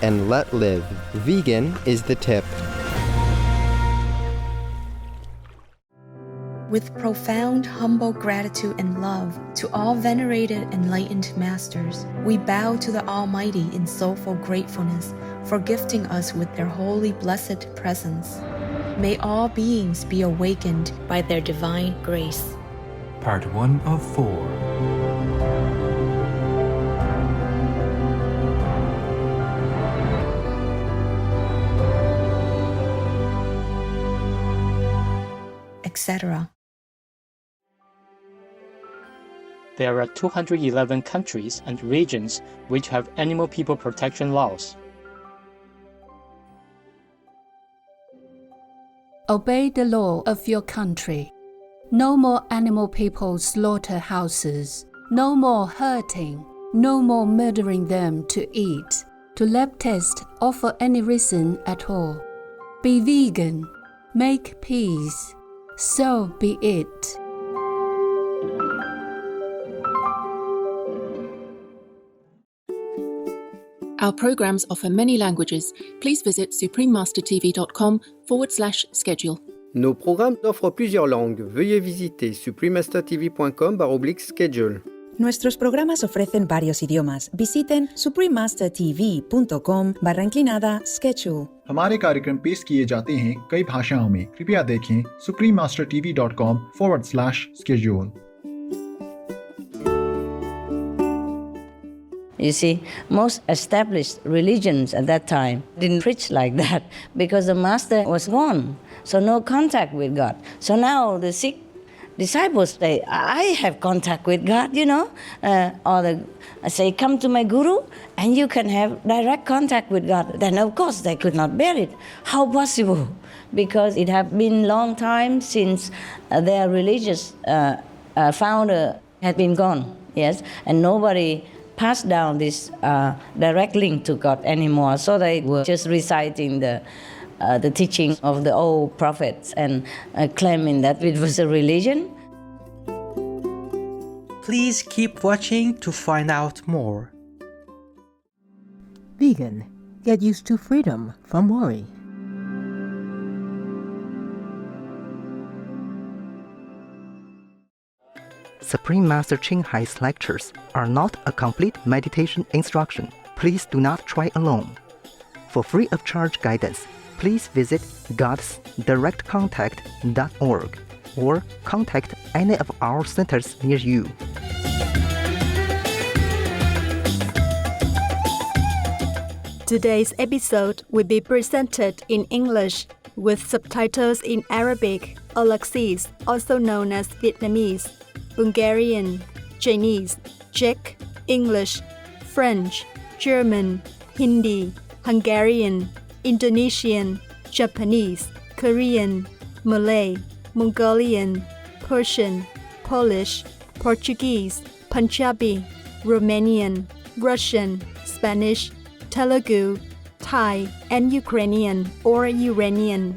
and let live. Vegan is the tip. With profound, humble gratitude and love to all venerated enlightened masters, we bow to the Almighty in soulful gratefulness for gifting us with their holy blessed presence. May all beings be awakened by their divine grace. Part 1 of 4. Etc. There are 211 countries and regions which have animal people protection laws. Obey the law of your country. No more animal people slaughterhouses. No more hurting. No more murdering them to eat, to lab test, or for any reason at all. Be vegan. Make peace. So be it. Our programs offer many languages. Please visit suprememastertv.com/schedule. Nos programmes offrent plusieurs langues. Veuillez visiter suprememastertv.com/schedule. Nuestros programas ofrecen varios idiomas. Visiten suprememastertv.com/schedule. हमारे कार्यक्रम पेश किए जाते हैं कई भाषाओं में. कृपया देखें suprememastertv.com/schedule. You see, most established religions at that time didn't preach like that because the master was gone, so no contact with God. So now the Sikh disciples say, I have contact with God, or say, come to my guru and you can have direct contact with God. Then of course they could not bear it. How possible? Because it had been long time since their religious founder had been gone, yes, and nobody passed down this direct link to God anymore. So they were just reciting the teaching of the old prophets and claiming that it was a religion. Please keep watching to find out more. Vegan. Get used to freedom from worry. Supreme Master Ching Hai's lectures are not a complete meditation instruction. Please do not try alone. For free of charge guidance, please visit godsdirectcontact.org or contact any of our centers near you. Today's episode will be presented in English with subtitles in Arabic, Alexis, also known as Vietnamese, Bulgarian, Chinese, Czech, English, French, German, Hindi, Hungarian, Indonesian, Japanese, Korean, Malay, Mongolian, Persian, Polish, Portuguese, Punjabi, Romanian, Russian, Spanish, Telugu, Thai, and Ukrainian or Iranian.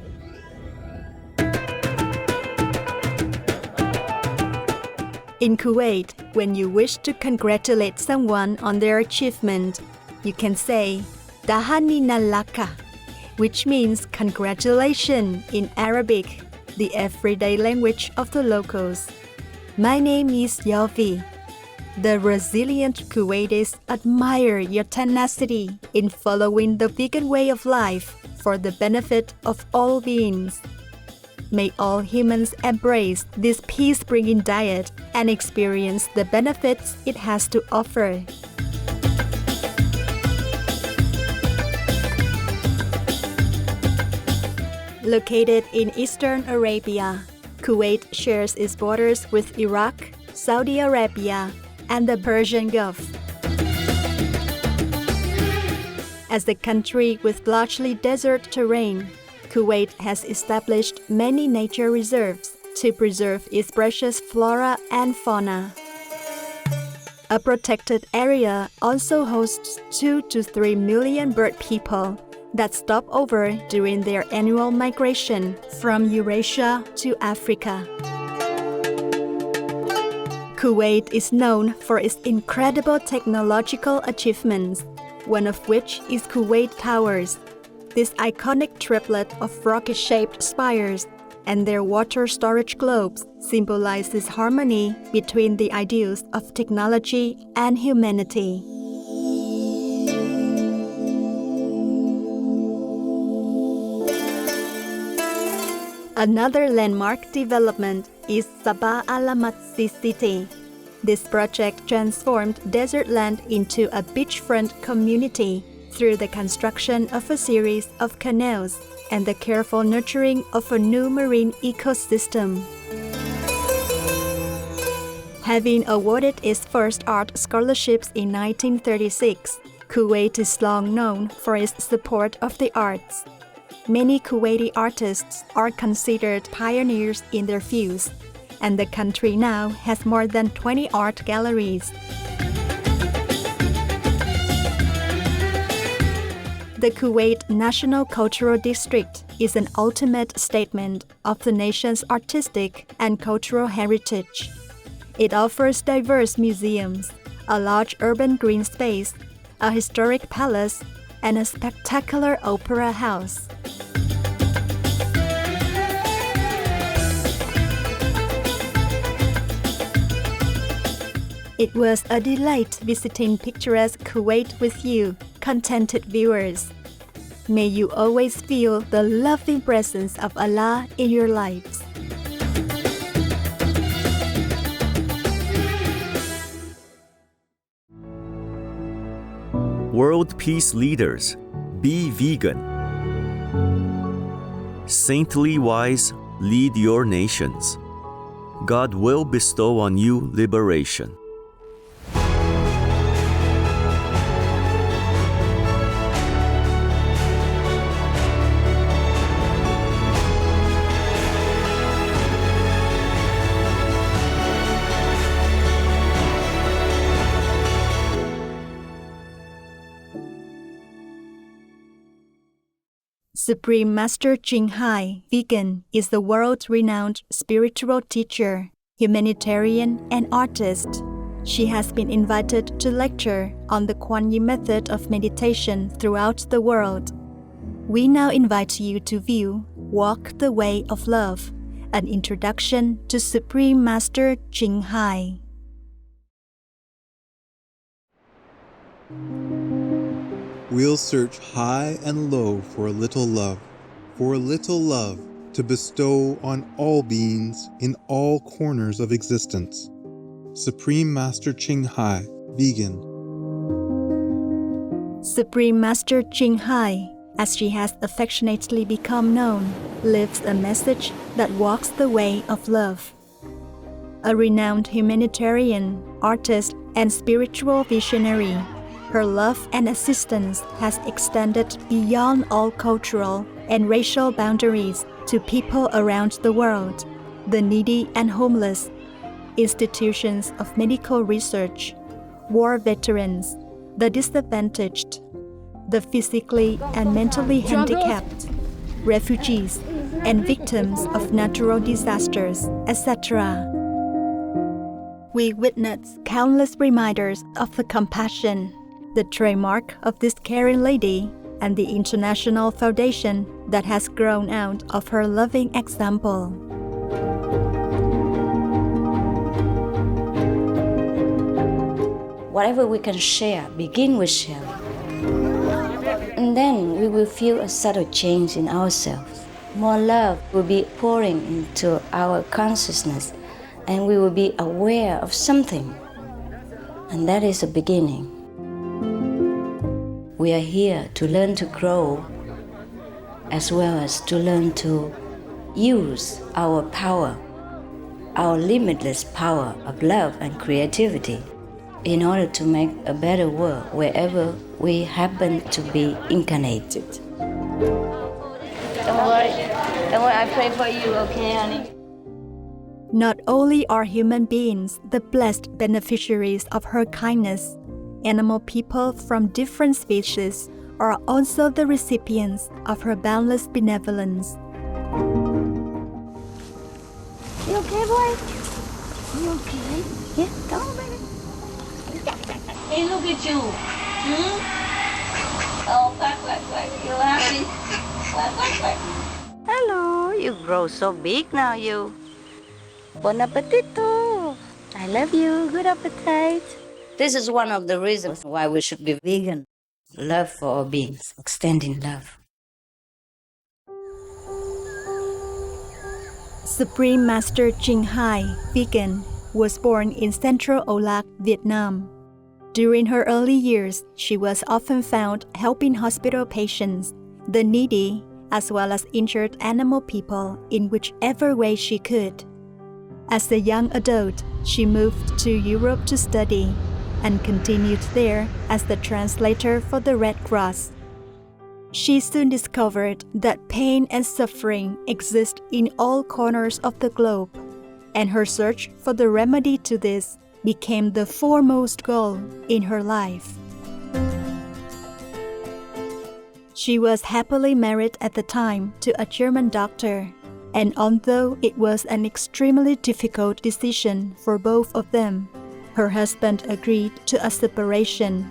In Kuwait, when you wish to congratulate someone on their achievement, you can say Tahanina laka, which means congratulations in Arabic, the everyday language of the locals. My name is Yofi. The resilient Kuwaitis admire your tenacity in following the vegan way of life for the benefit of all beings. May all humans embrace this peace-bringing diet and experience the benefits it has to offer. Located in eastern Arabia, Kuwait shares its borders with Iraq, Saudi Arabia, and the Persian Gulf. As the country with largely desert terrain, Kuwait has established many nature reserves to preserve its precious flora and fauna. A protected area also hosts 2 to 3 million bird people that stop over during their annual migration from Eurasia to Africa. Kuwait is known for its incredible technological achievements. one of which is Kuwait Towers. This iconic triplet of rocket-shaped spires and their water storage globes symbolizes harmony between the ideals of technology and humanity. Another landmark development is Sabah Alamatsi City. This project transformed desert land into a beachfront community through the construction of a series of canals and the careful nurturing of a new marine ecosystem. Having awarded its first art scholarships in 1936, Kuwait is long known for its support of the arts. Many Kuwaiti artists are considered pioneers in their fields, and the country now has more than 20 art galleries. The Kuwait National Cultural District is an ultimate statement of the nation's artistic and cultural heritage. It offers diverse museums, a large urban green space, a historic palace, and a spectacular opera house. It was a delight visiting picturesque Kuwait with you, contented viewers. May you always feel the loving presence of Allah in your lives. World peace leaders, be vegan. Saintly wise, lead your nations. God will bestow on you liberation. Supreme Master Ching Hai, vegan, is the world-renowned spiritual teacher, humanitarian, and artist. She has been invited to lecture on the Kuan Yin method of meditation throughout the world. We now invite you to view Walk the Way of Love, an introduction to Supreme Master Ching Hai. We'll search high and low for a little love to bestow on all beings in all corners of existence. Supreme Master Ching Hai, vegan. Supreme Master Ching Hai, as she has affectionately become known, lives a message that walks the way of love. A renowned humanitarian, artist, and spiritual visionary, her love and assistance has extended beyond all cultural and racial boundaries to people around the world, the needy and homeless, institutions of medical research, war veterans, the disadvantaged, the physically and mentally handicapped, refugees, and victims of natural disasters, etc. We witness countless reminders of the compassion, the trademark of this caring lady, and the international foundation that has grown out of her loving example. Whatever we can share, begin with sharing. And then we will feel a subtle change in ourselves. More love will be pouring into our consciousness, and we will be aware of something. And that is a beginning. We are here to learn to grow, as well as to learn to use our power, our limitless power of love and creativity, in order to make a better world wherever we happen to be incarnated. Don't worry, I pray for you, okay, honey? Not only are human beings the blessed beneficiaries of her kindness, animal people from different species are also the recipients of her boundless benevolence. You okay, boy? You okay? Yeah, come on, baby. Hey, look at you. Oh, quack, quack, quack. You happy? Quack, quack, quack. Hello, you grow so big now, you. Bon appetito. I love you. Good appetite. This is one of the reasons why we should be vegan. Love for all beings, extending love. Supreme Master Ching Hai, vegan, was born in Central Olac, Vietnam. During her early years, she was often found helping hospital patients, the needy, as well as injured animal people in whichever way she could. As a young adult, she moved to Europe to study and continued there as the translator for the Red Cross. She soon discovered that pain and suffering exist in all corners of the globe, and her search for the remedy to this became the foremost goal in her life. She was happily married at the time to a German doctor, and although it was an extremely difficult decision for both of them, her husband agreed to a separation.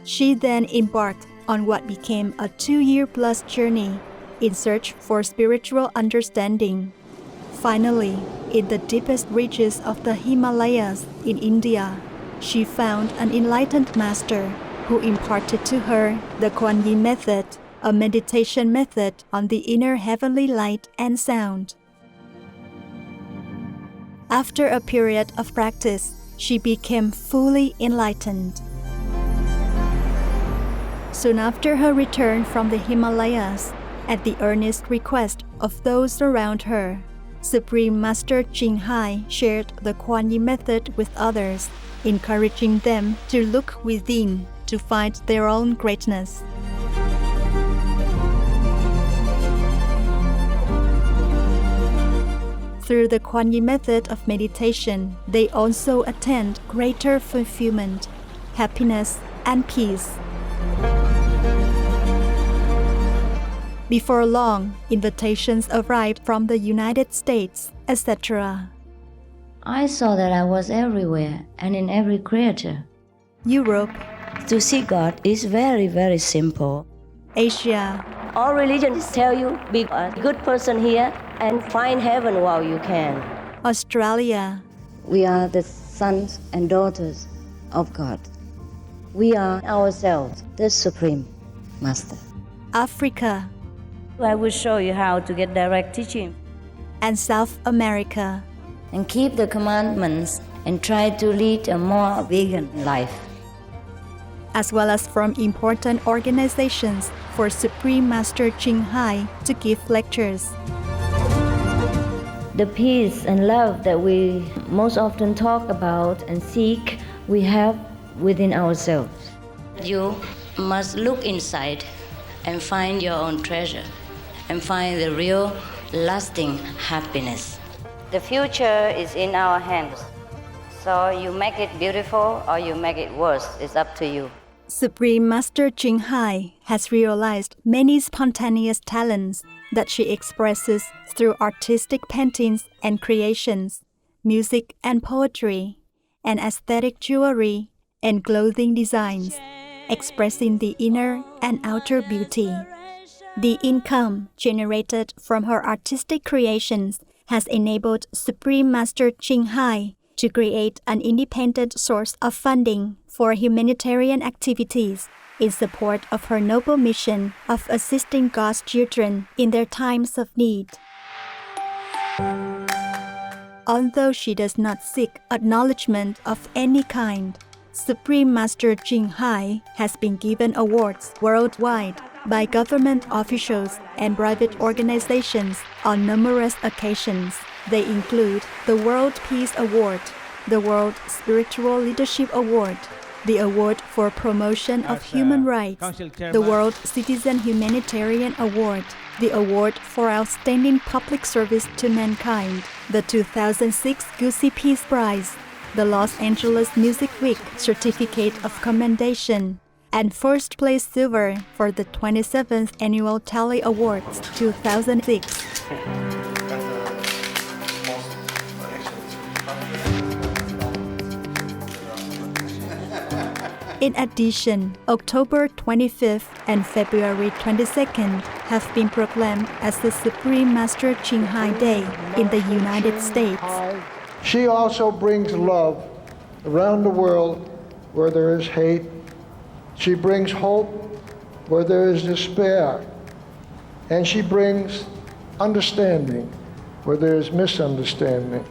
She then embarked on what became a 2-year-plus journey in search for spiritual understanding. Finally, in the deepest reaches of the Himalayas in India, she found an enlightened master who imparted to her the Kuan Yin method, a meditation method on the inner heavenly light and sound. After a period of practice, she became fully enlightened. Soon after her return from the Himalayas, at the earnest request of those around her, Supreme Master Ching Hai shared the Kuan Yin method with others, encouraging them to look within to find their own greatness. Through the Kuan Yin method of meditation, they also attained greater fulfillment, happiness, and peace. Before long, invitations arrived from the United States, etc. I saw that I was everywhere and in every creature. Europe. To see God is very, very simple. Asia. All religions tell you be a good person here and find heaven while you can. Australia. We are the sons and daughters of God. We are ourselves, the Supreme Master. Africa. I will show you how to get direct teaching. And South America. And keep the commandments and try to lead a more vegan life. As well as from important organizations for Supreme Master Ching Hai to give lectures. The peace and love that we most often talk about and seek, we have within ourselves. You must look inside and find your own treasure and find the real, lasting happiness. The future is in our hands. So you make it beautiful or you make it worse. It's up to you. Supreme Master Ching Hai has realized many spontaneous talents that she expresses through artistic paintings and creations, music and poetry, and aesthetic jewelry and clothing designs, expressing the inner and outer beauty. The income generated from her artistic creations has enabled Supreme Master Ching Hai to create an independent source of funding for humanitarian activities in support of her noble mission of assisting God's children in their times of need. Although she does not seek acknowledgement of any kind, Supreme Master Ching Hai has been given awards worldwide by government officials and private organizations on numerous occasions. They include the World Peace Award, the World Spiritual Leadership Award, the Award for Promotion of Human Rights, the World Citizen Humanitarian Award, the Award for Outstanding Public Service to Mankind, the 2006 Gucci Peace Prize, the Los Angeles Music Week Certificate of Commendation, and first place silver for the 27th Annual Tally Awards 2006. In addition, October 25th and February 22nd have been proclaimed as the Supreme Master Ching Hai Day in the United States. She also brings love around the world where there is hate. She brings hope where there is despair. And she brings understanding where there is misunderstanding.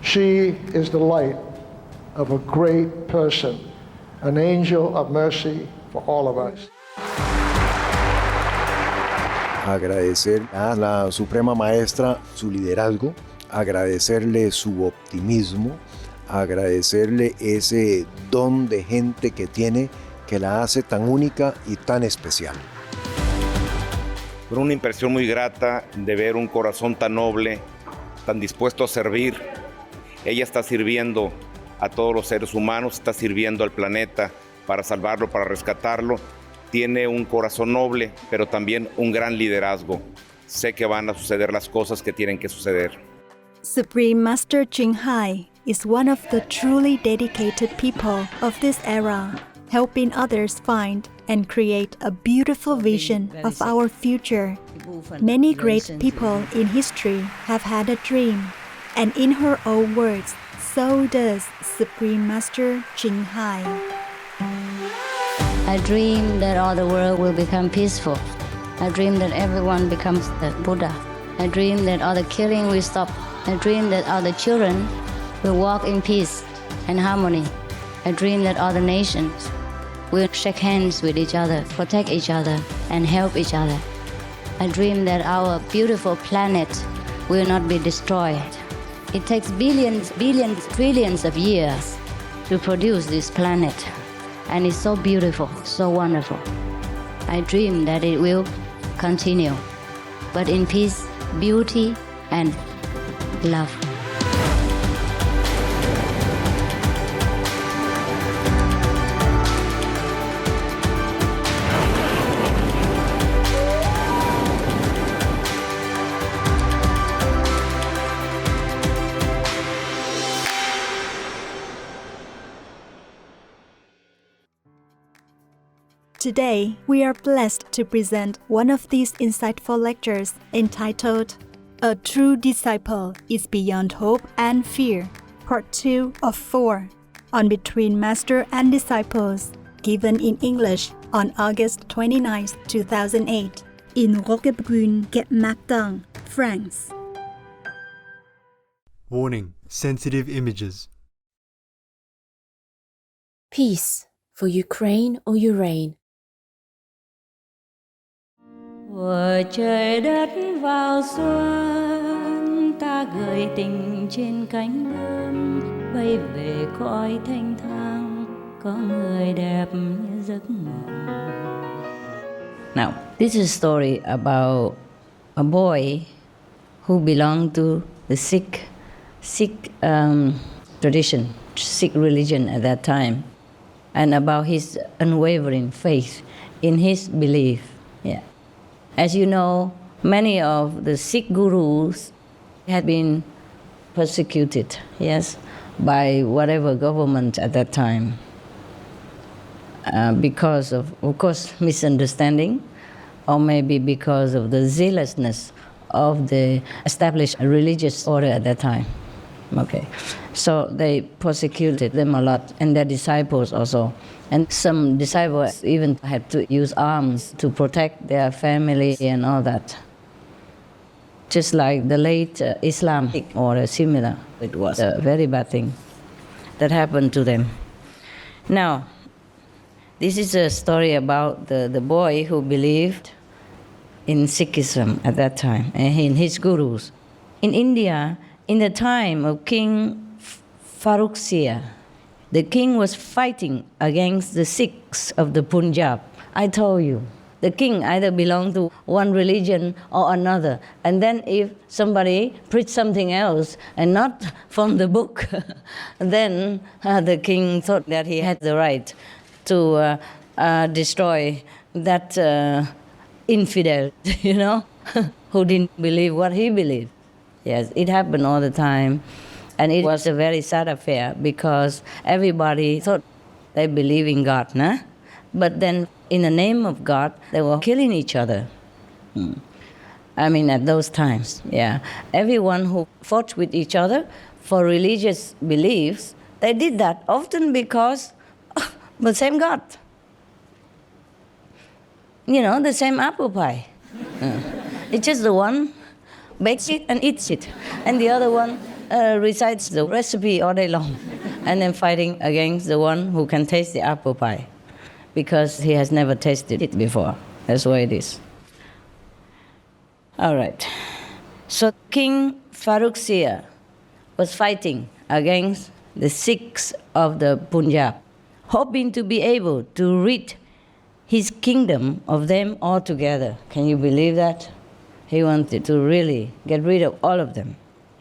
She is the light of a great person, an angel of mercy for all of us. Agradecer a la Suprema Maestra su liderazgo, agradecerle su optimismo, agradecerle ese don de gente que tiene que la hace tan única y tan especial. Fue una impresión muy grata de ver un corazón tan noble, tan dispuesto a servir. Ella está sirviendo a todos los seres humanos, está sirviendo al planeta para salvarlo, para rescatarlo. Tiene un corazón noble, pero también un gran liderazgo. Sé que van a suceder las cosas que tienen que suceder. Supreme Master Ching Hai is one of the truly dedicated people of this era, helping others find and create a beautiful vision of our future. Many great people in history have had a dream, and in her own words, so does Supreme Master Ching Hai. I dream that all the world will become peaceful. I dream that everyone becomes the Buddha. I dream that all the killing will stop. I dream that all the children will walk in peace and harmony. I dream that all the nations will shake hands with each other, protect each other, and help each other. I dream that our beautiful planet will not be destroyed. It takes billions, trillions of years to produce this planet. And it's so beautiful, so wonderful. I dream that it will continue, but in peace, beauty, and love. Today, we are blessed to present one of these insightful lectures entitled A True Disciple is Beyond Hope and Fear, Part 2 of 4, on Between Master and Disciples, given in English on August 29, 2008, in Roquebrune, Martin, France. Warning: sensitive images. Peace for Ukraine or Ukraine. Vừa trời đất vào xuân, ta gửi tình trên cánh bướm, bay về cõi thanh thang, có người đẹp như giấc mộng. Now, this is a story about a boy who belonged to the Sikh tradition, Sikh religion at that time, and about his unwavering faith in his belief. Yeah. As you know, many of the Sikh gurus had been persecuted, yes, by whatever government at that time, because of course, misunderstanding, or maybe because of the zealousness of the established religious order at that time. Okay, so they persecuted them a lot, and their disciples also. And some disciples even had to use arms to protect their family and all that. Just like the late Islam or similar, it was a very bad thing that happened to them. Now, this is a story about the boy who believed in Sikhism at that time, and in his gurus. In India, in the time of King Farrukhsiyar, the king was fighting against the Sikhs of the Punjab. I told you, the king either belonged to one religion or another. And then if somebody preached something else and not from the book, then the king thought that he had the right to destroy that infidel, you know, who didn't believe what he believed. Yes, it happened all the time. And it was a very sad affair because everybody thought they believe in God, nah? But then in the name of God, they were killing each other. I mean, at those times, yeah. Everyone who fought with each other for religious beliefs, they did that often because the same God. You know, the same apple pie. It's just the one bakes it and eats it, and the other one recites the recipe all day long, and then fighting against the one who can taste the apple pie because he has never tasted it before. That's why it is. All right. So King Farrukhsir was fighting against the Sikhs of the Punjab, hoping to be able to rid his kingdom of them altogether. Can you believe that? He wanted to really get rid of all of them.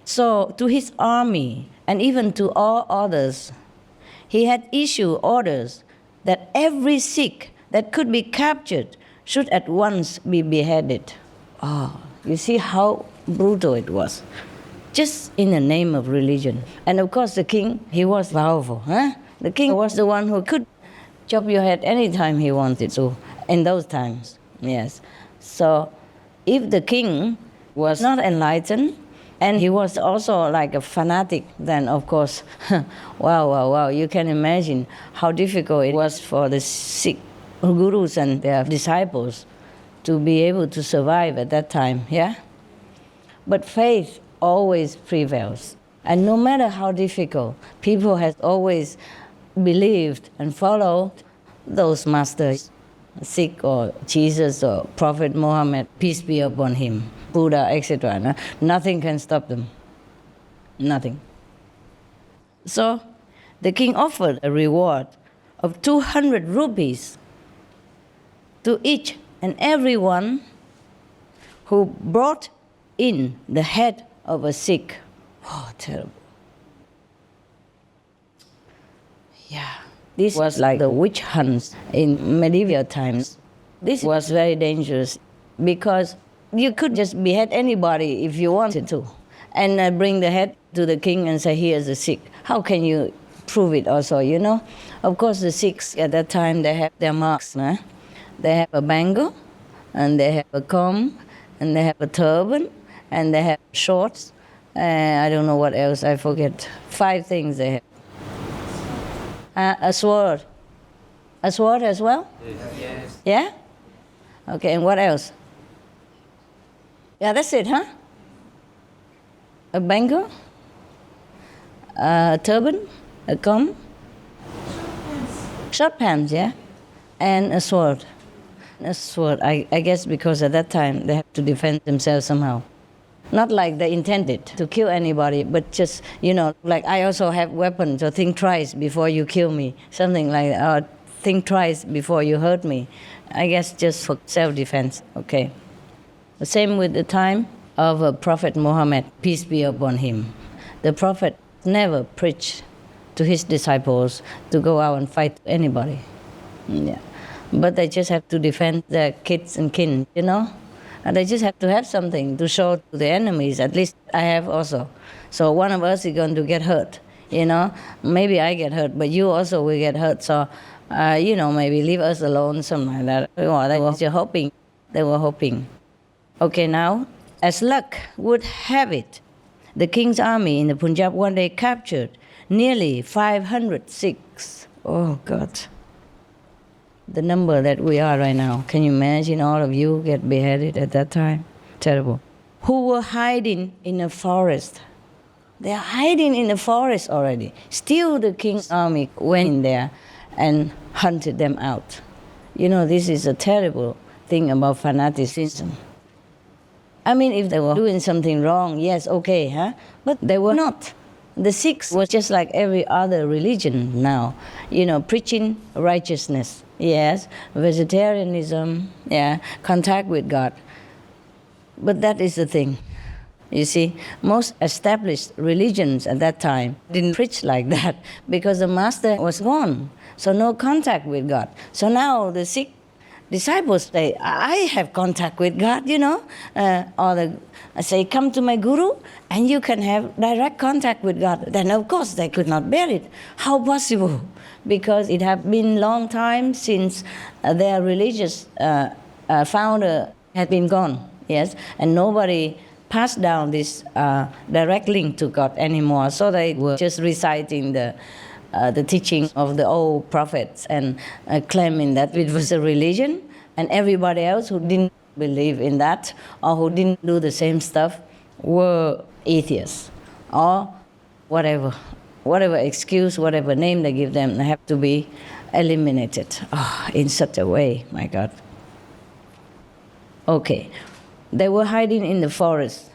So to his army and even to all others, he had issued orders that every Sikh that could be captured should at once be beheaded. Oh, you see how brutal it was. Just in the name of religion. And of course the king, he was powerful. Huh? The king was the one who could chop your head anytime he wanted to, in those times, yes. So if the king was not enlightened, and he was also like a fanatic, then of course, wow, you can imagine how difficult it was for the Sikh gurus and their disciples to be able to survive at that time, yeah? But faith always prevails. And no matter how difficult, people have always believed and followed those masters, Sikh or Jesus or Prophet Muhammad, peace be upon him, Buddha, etc. No? Nothing can stop them. Nothing. So the king offered a reward of 200 rupees to each and everyone who brought in the head of a Sikh. Oh, terrible. Yeah. This was like the witch hunts in medieval times. This was very dangerous because you could just behead anybody if you wanted to and bring the head to the king and say, here's the Sikh. How can you prove it also, you know? Of course, the Sikhs at that time, they have their marks. Nah? They have a bangle, and they have a comb, and they have a turban, and they have shorts. I don't know what else, I forget. 5 things they have. A sword. A sword as well? Yes. Yeah? Okay, and what else? Yeah, that's it, huh? A bangle, a turban, a comb, short pants, yeah, and a sword. A sword, I guess because at that time they have to defend themselves somehow. Not like they intended to kill anybody, but just, you know, like I also have weapons, so think twice before you kill me, something like that, or think twice before you hurt me. I guess just for self-defense, okay. The same with the time of Prophet Muhammad, peace be upon him. The Prophet never preached to his disciples to go out and fight anybody. Yeah. But they just have to defend their kids and kin, you know? And they just have to have something to show to the enemies. At least I have also. So one of us is going to get hurt, you know? Maybe I get hurt, but you also will get hurt. So, you know, maybe leave us alone, something like that. Well, they were just hoping. They were hoping. Okay, now, as luck would have it, the king's army in the Punjab one day captured nearly 500 Sikhs. Oh, God. The number that we are right now. Can you imagine all of you get beheaded at that time? Terrible. Who were hiding in a forest. They are hiding in the forest already. Still the king's army went in there and hunted them out. You know, this is a terrible thing about fanaticism. I mean, if they were doing something wrong, yes, okay, huh? But they were not. The Sikhs was just like every other religion now, you know, preaching righteousness, yes, vegetarianism, yeah, contact with God. But that is the thing. You see, most established religions at that time didn't preach like that because the master was gone, so no contact with God. So now the Sikh disciples say, I have contact with God, you know. I say, come to my guru and you can have direct contact with God. Then, of course, they could not bear it. How possible? Because it had been long time since their religious founder had been gone, yes, and nobody passed down this direct link to God anymore. So they were just reciting the teaching of the old prophets and claiming that it was a religion, and everybody else who didn't believe in that or who didn't do the same stuff were atheists or whatever excuse, whatever name they give them, they have to be eliminated in such a way, my God. Okay, they were hiding in the forest.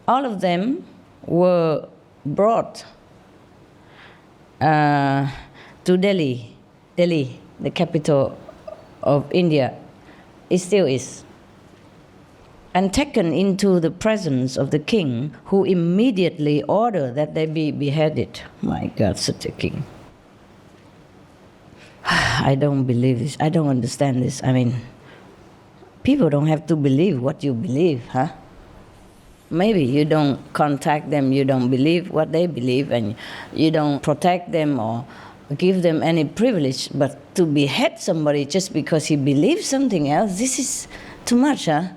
All of them were brought to Delhi, the capital of India. It still is. And taken into the presence of the king, who immediately ordered that they be beheaded. My God, such a king. I don't believe this. I don't understand this. I mean, people don't have to believe what you believe, huh? Maybe you don't contact them, you don't believe what they believe, and you don't protect them or give them any privilege, but to behead somebody just because he believes something else, this is too much, huh?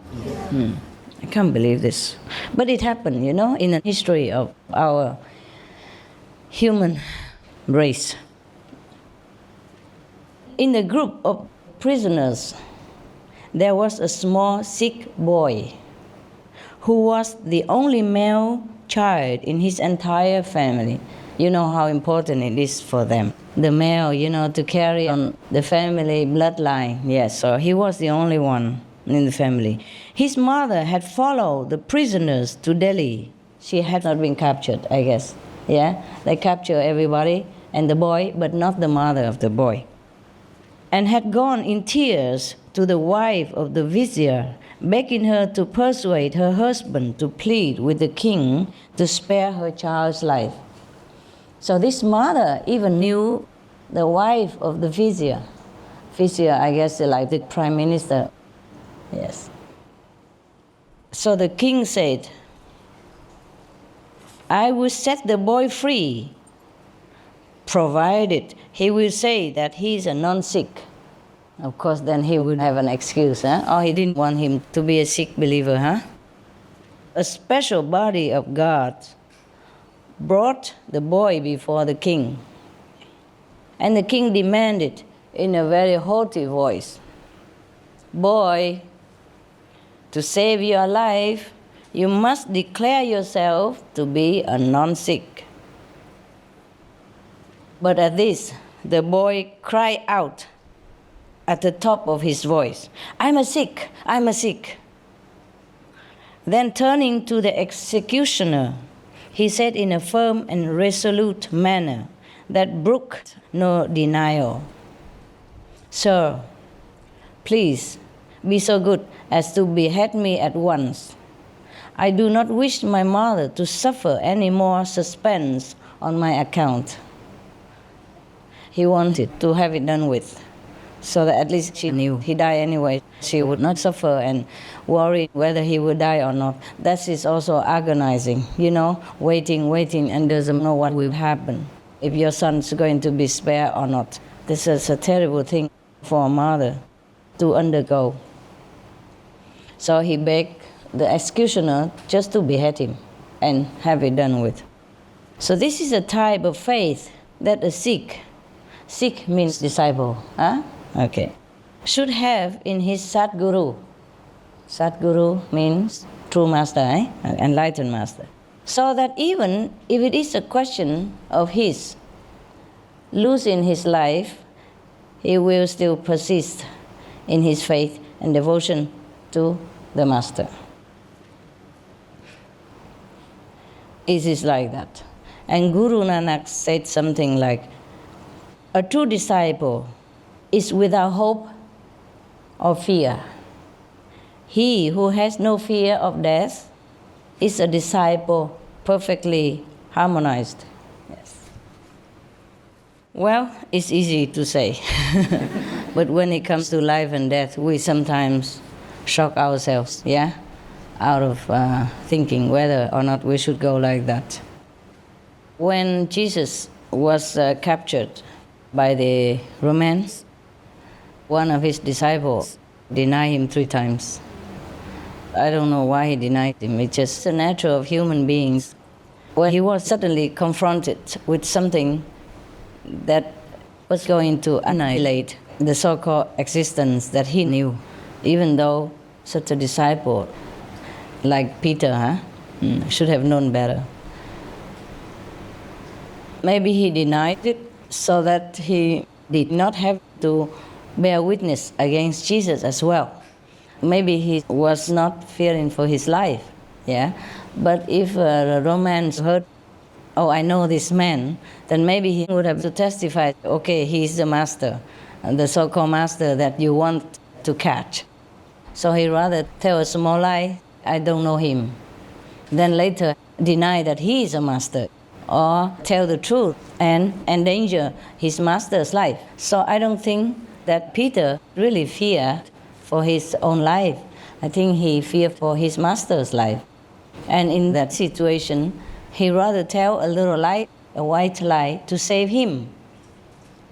I can't believe this. But it happened, you know, in the history of our human race. In the group of prisoners, there was a small sick boy who was the only male child in his entire family. You know how important it is for them. The male, you know, to carry on the family bloodline. Yes, so he was the only one in the family. His mother had followed the prisoners to Delhi. She had not been captured, I guess. Yeah, they captured everybody and the boy, but not the mother of the boy. And had gone in tears to the wife of the vizier, begging her to persuade her husband to plead with the king to spare her child's life. So this mother even knew the wife of the vizier. Vizier, I guess, like the prime minister. Yes. So the king said, I will set the boy free, provided he will say that he is a non-Sikh. Of course, then he would have an excuse, huh? Or he didn't want him to be a Sikh believer, huh? A special body of guards brought the boy before the king. And the king demanded in a very haughty voice, boy, to save your life, you must declare yourself to be a non-Sikh. But at this, the boy cried out at the top of his voice, I'm a Sikh, I'm a Sikh. Then turning to the executioner, he said in a firm and resolute manner that brooked no denial, Sir, please be so good as to behead me at once. I do not wish my mother to suffer any more suspense on my account. He wanted to have it done with, so that at least she knew he died anyway. She would not suffer and worry whether he would die or not. That is also agonizing, you know, waiting, and doesn't know what will happen, if your son's going to be spared or not. This is a terrible thing for a mother to undergo. So he begged the executioner just to behead him and have it done with. So this is a type of faith that a Sikh means disciple, huh? Okay. Should have in his Sadguru. Sadguru means true master, enlightened master. So that even if it is a question of his losing his life, he will still persist in his faith and devotion to the master. It is like that. And Guru Nanak said something like, a true disciple is without hope or fear. He who has no fear of death is a disciple perfectly harmonized. Yes. Well, it's easy to say. But when it comes to life and death, we sometimes shock ourselves, yeah? Out of thinking whether or not we should go like that. When Jesus was captured by the Romans, one of his disciples denied him 3 times. I don't know why he denied him. It's just the nature of human beings. When he was suddenly confronted with something that was going to annihilate the so-called existence that he knew, even though such a disciple like Peter should have known better. Maybe he denied it so that he did not have to bear witness against Jesus as well. Maybe he was not fearing for his life, yeah? But if the Romans heard, oh, I know this man, then maybe he would have to testify, okay, he's the master, the so-called master that you want to catch. So he rather tell a small lie, I don't know him. Then later deny that he is a master, or tell the truth and endanger his master's life. So I don't think that Peter really feared for his own life. I think he feared for his master's life. And in that situation, he rather tell a little lie, a white lie, to save him,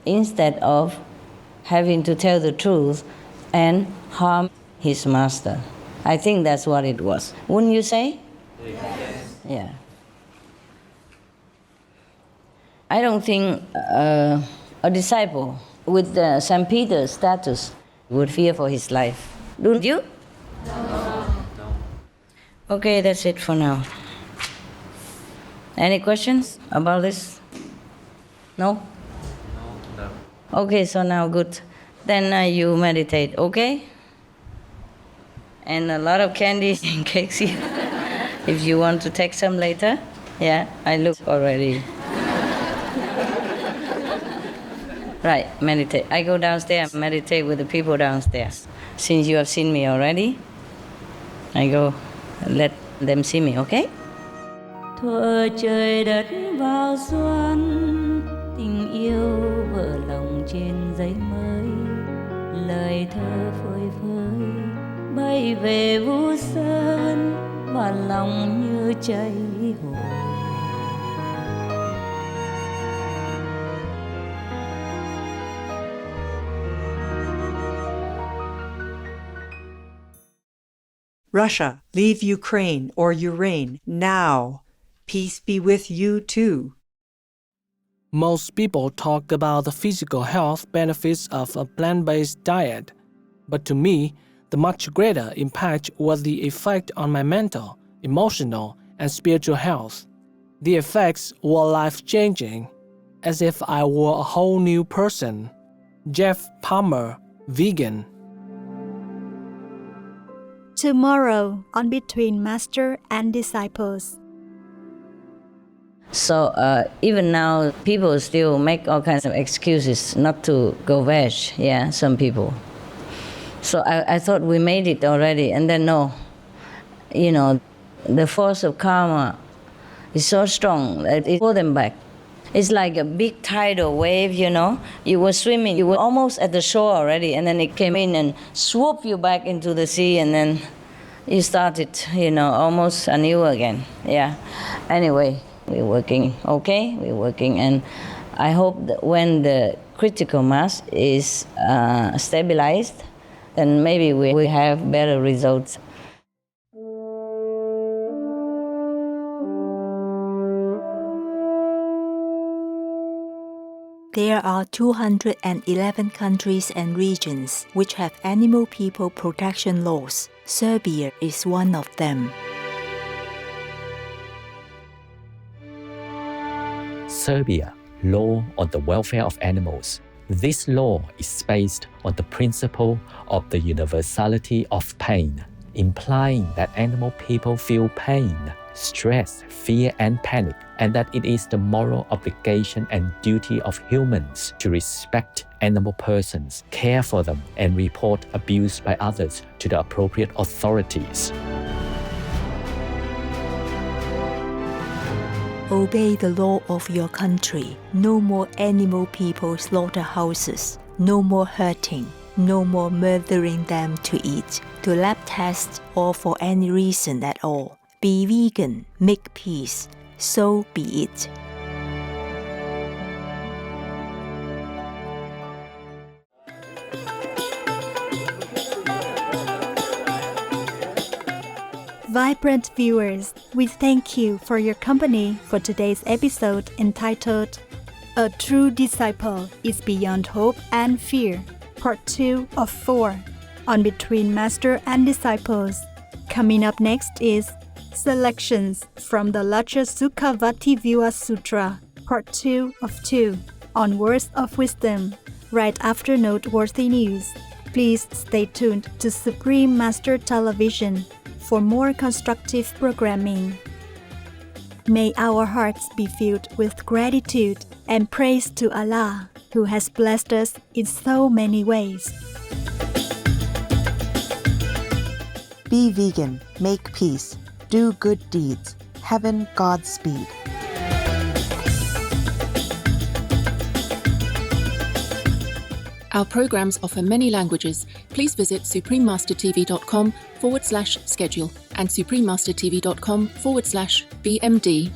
instead of having to tell the truth and harm his master. I think that's what it was. Wouldn't you say? Yes. Yeah. I don't think a disciple with St. Peter's status would fear for his life. Don't you? No. Okay, that's it for now. Any questions about this? No? No. Okay, so now good. Then you meditate, okay? And a lot of candies and cakes here. If you want to take some later, yeah, I look already. Right, meditate. I go downstairs and meditate with the people downstairs. Since you have seen me already, I go let them see me, okay? Thuở trời đất vào xuân, tình yêu vỡ lòng trên giấy mới, lời thơ phơi phới bay về vũ sơn và lòng như cháy hồi. Russia, leave Ukraine or Ukraine now. Peace be with you too. Most people talk about the physical health benefits of a plant-based diet, but to me, the much greater impact was the effect on my mental, emotional, and spiritual health. The effects were life-changing, as if I were a whole new person. Jeff Palmer, vegan. Tomorrow on Between Master and Disciples. So even now, people still make all kinds of excuses not to go veg, yeah, some people. So I thought we made it already, and then no. You know, the force of karma is so strong that it pulled them back. It's like a big tidal wave, you know. You were swimming, you were almost at the shore already, and then it came in and swooped you back into the sea, and then you started, you know, almost anew again. Yeah. Anyway, we're working, okay? We're working, and I hope that when the critical mass is stabilized, then maybe we have better results. There are 211 countries and regions which have animal people protection laws. Serbia is one of them. Serbia, law on the welfare of animals. This law is based on the principle of the universality of pain, implying that animal people feel pain, stress, fear, and panic, and that it is the moral obligation and duty of humans to respect animal persons, care for them, and report abuse by others to the appropriate authorities. Obey the law of your country. No more animal people slaughterhouses. No more hurting. No more murdering them to eat, to lab test, or for any reason at all. Be vegan, make peace. So be it. Vibrant viewers, we thank you for your company for today's episode entitled A True Disciple is Beyond Hope and Fear, Part 2 of 4, on Between Master and Disciples. Coming up next is Selections from the Lacha Sukha Vativyuha Sutra, Part 2 of 2, on Words of Wisdom, right after noteworthy news. Please stay tuned to Supreme Master Television for more constructive programming. May our hearts be filled with gratitude and praise to Allah, who has blessed us in so many ways. Be vegan, make peace, do good deeds. Heaven Godspeed. Our programs offer many languages. Please visit suprememastertv.com/schedule and suprememastertv.com/BMD.